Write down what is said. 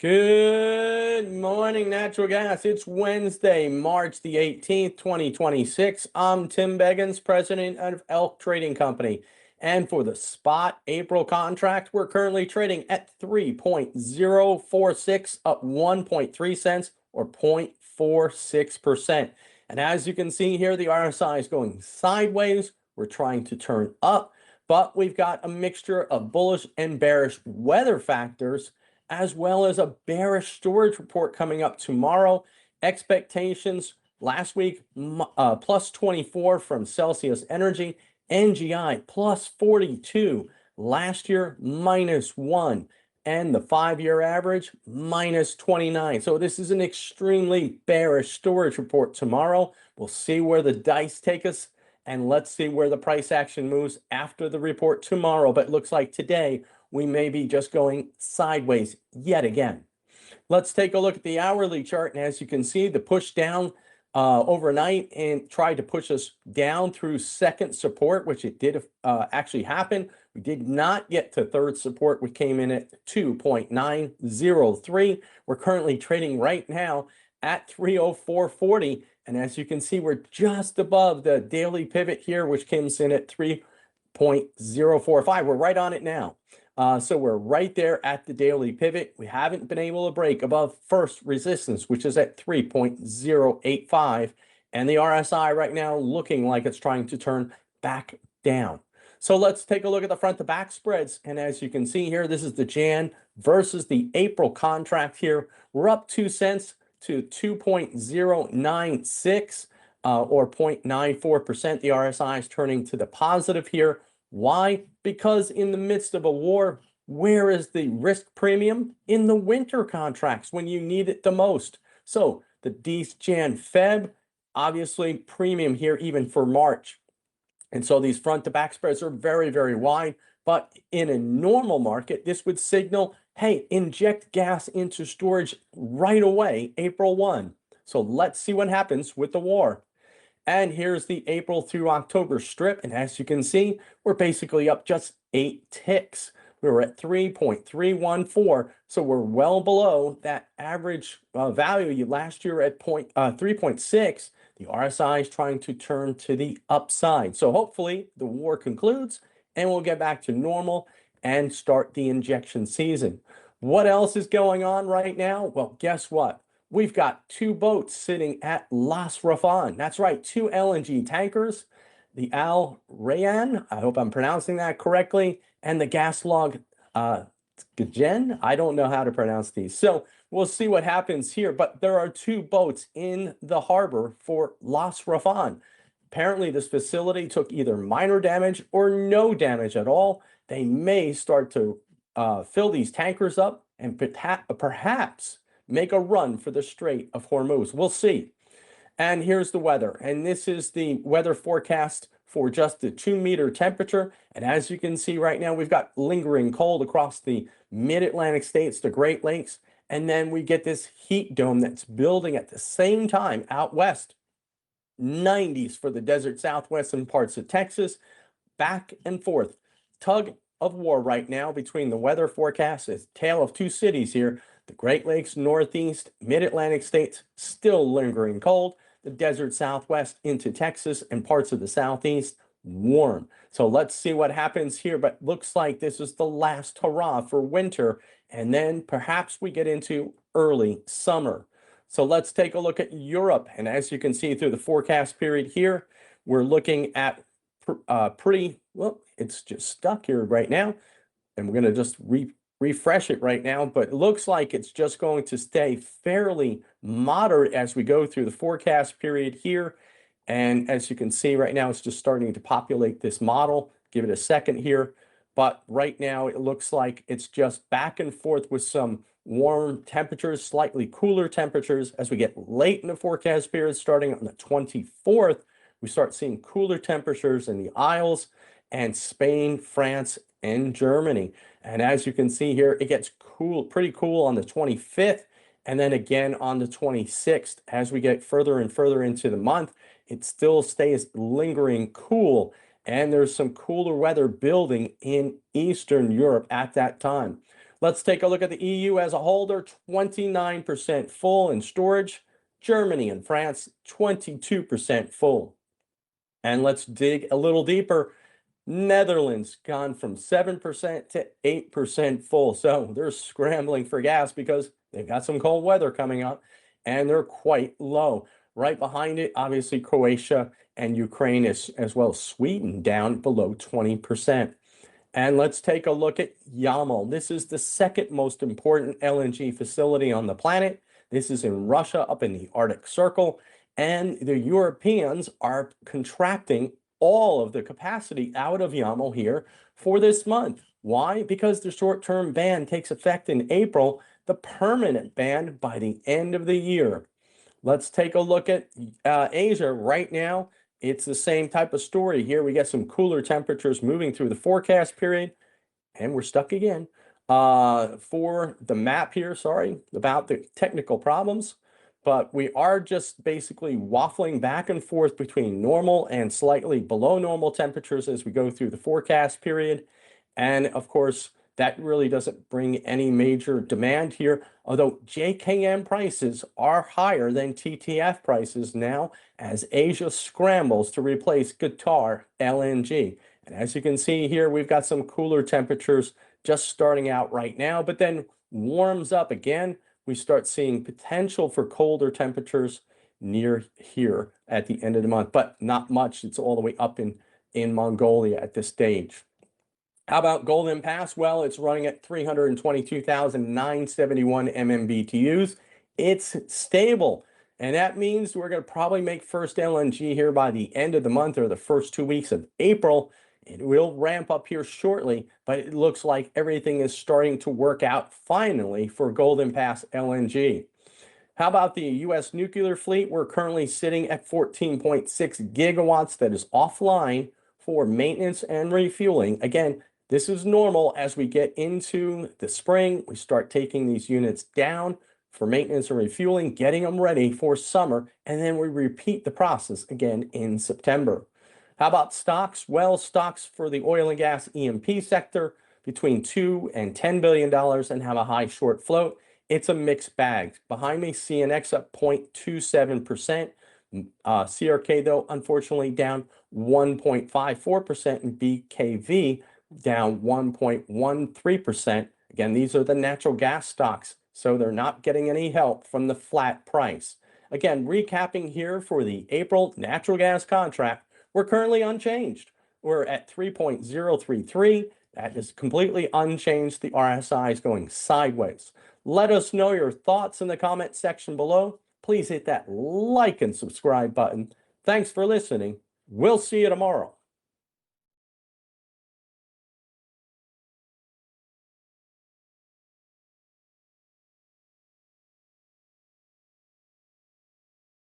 Good morning, natural gas. It's Wednesday, March the 18th, 2026. I'm Tim Beggins, president of Elk Trading Company. And for the spot April contract, we're currently trading at 3.046, up 1.3 cents or 0.46%. And as you can see here, the RSI is going sideways. We're trying to turn up, but we've got a mixture of bullish and bearish weather factors, as well as a bearish storage report coming up tomorrow. Expectations last week, plus 24 from Celsius Energy, NGI plus 42, last year minus 1, and the 5-year average minus 29. So this is an extremely bearish storage report tomorrow. We'll see where the dice take us, and let's see where the price action moves after the report tomorrow. But it looks like today we may be just going sideways yet again. Let's take a look at the hourly chart. And as you can see, the push down overnight and tried to push us down through second support, which it did actually happen. We did not get to third support. We came in at 2.903. We're currently trading right now at 304.40. And as you can see, we're just above the daily pivot here, which comes in at 3.045. We're right on it now. So we're right there at the daily pivot. We haven't been able to break above first resistance, which is at 3.085. And the RSI right now looking like it's trying to turn back down. So let's take a look at the front to back spreads. And as you can see here, this is the Jan versus the April contract here. We're up 2 cents to 2.096 or 0.94%. The RSI is turning to the positive here. Why? Because in the midst of a war, where is the risk premium? In the winter contracts when you need it the most. So the Dec, Jan, Feb, obviously premium here even for March. And so these front to back spreads are very, very wide. But in a normal market, this would signal, hey, inject gas into storage right away, April 1. So let's see what happens with the war. And here's the April through October strip. And as you can see, we're basically up just 8 ticks. We were at 3.314. So we're well below that average value last year at 3.6. The RSI is trying to turn to the upside. So hopefully the war concludes and we'll get back to normal and start the injection season. What else is going on right now? Well, guess what? We've got 2 boats sitting at Las Rafan. That's right, 2 LNG tankers, the Al Rayan, I hope I'm pronouncing that correctly, and the Gaslog Gajen. I don't know how to pronounce these. So we'll see what happens here. But there are 2 boats in the harbor for Las Rafan. Apparently, this facility took either minor damage or no damage at all. They may start to fill these tankers up and perhaps make a run for the Strait of Hormuz. We'll see. And here's the weather. And this is the weather forecast for just the 2-meter temperature. And as you can see right now, we've got lingering cold across the mid-Atlantic states, the Great Lakes. And then we get this heat dome that's building at the same time out west. 90s for the desert Southwest and parts of Texas. Back and forth. Tug of war right now between the weather forecast. It's a tale of 2 cities here. The Great Lakes, Northeast, Mid-Atlantic states, still lingering cold. The desert Southwest into Texas and parts of the Southeast, warm. So let's see what happens here. But looks like this is the last hurrah for winter. And then perhaps we get into early summer. So let's take a look at Europe. And as you can see through the forecast period here, we're looking at pretty, well, it's just stuck here right now. And we're going to just refresh it right now, but it looks like it's just going to stay fairly moderate as we go through the forecast period here. And as you can see right now, it's just starting to populate this model. Give it a second here. But right now, it looks like it's just back and forth with some warm temperatures, slightly cooler temperatures. As we get late in the forecast period, starting on the 24th, we start seeing cooler temperatures in the Isles and Spain, France, and Germany. And as you can see here, it gets cool, pretty cool on the 25th, and then again on the 26th. As we get further and further into the month, it still stays lingering cool, and there's some cooler weather building in Eastern Europe at that time. Let's take a look at the EU as a whole. They're 29% full in storage. Germany and France, 22% full. And let's dig a little deeper. Netherlands gone from 7% to 8% full. So they're scrambling for gas because they've got some cold weather coming up and they're quite low. Right behind it, obviously, Croatia and Ukraine, as well as Sweden, down below 20%. And let's take a look at Yamal. This is the second most important LNG facility on the planet. This is in Russia, up in the Arctic Circle. And the Europeans are contracting all of the capacity out of Yamal here for this month. Why? Because the short-term ban takes effect in April, the permanent ban by the end of the year. Let's take a look at Asia right now. It's the same type of story here. We get some cooler temperatures moving through the forecast period, and we're stuck again. For the map here, sorry about the technical problems, but we are just basically waffling back and forth between normal and slightly below normal temperatures as we go through the forecast period. And of course, that really doesn't bring any major demand here, although JKM prices are higher than TTF prices now as Asia scrambles to replace Qatar LNG. And as you can see here, we've got some cooler temperatures just starting out right now, but then warms up again. We start seeing potential for colder temperatures near here at the end of the month, but not much. It's all the way up in Mongolia at this stage. How about Golden Pass? Well, it's running at 322,971 MMBTUs. It's stable, and that means we're going to probably make first LNG here by the end of the month or the first 2 weeks of April. It will ramp up here shortly, but it looks like everything is starting to work out finally for Golden Pass LNG. How about the U.S. nuclear fleet? We're currently sitting at 14.6 gigawatts that is offline for maintenance and refueling. Again, this is normal as we get into the spring. We start taking these units down for maintenance and refueling, getting them ready for summer, and then we repeat the process again in September. How about stocks? Well, stocks for the oil and gas E&P sector between $2 and $10 billion and have a high short float. It's a mixed bag. Behind me, CNX up 0.27%. CRK, though, unfortunately down 1.54%, and BKV down 1.13%. Again, these are the natural gas stocks, so they're not getting any help from the flat price. Again, recapping here for the April natural gas contract, we're currently unchanged. We're at 3.033. That is completely unchanged. The RSI is going sideways. Let us know your thoughts in the comment section below. Please hit that like and subscribe button. Thanks for listening. We'll see you tomorrow.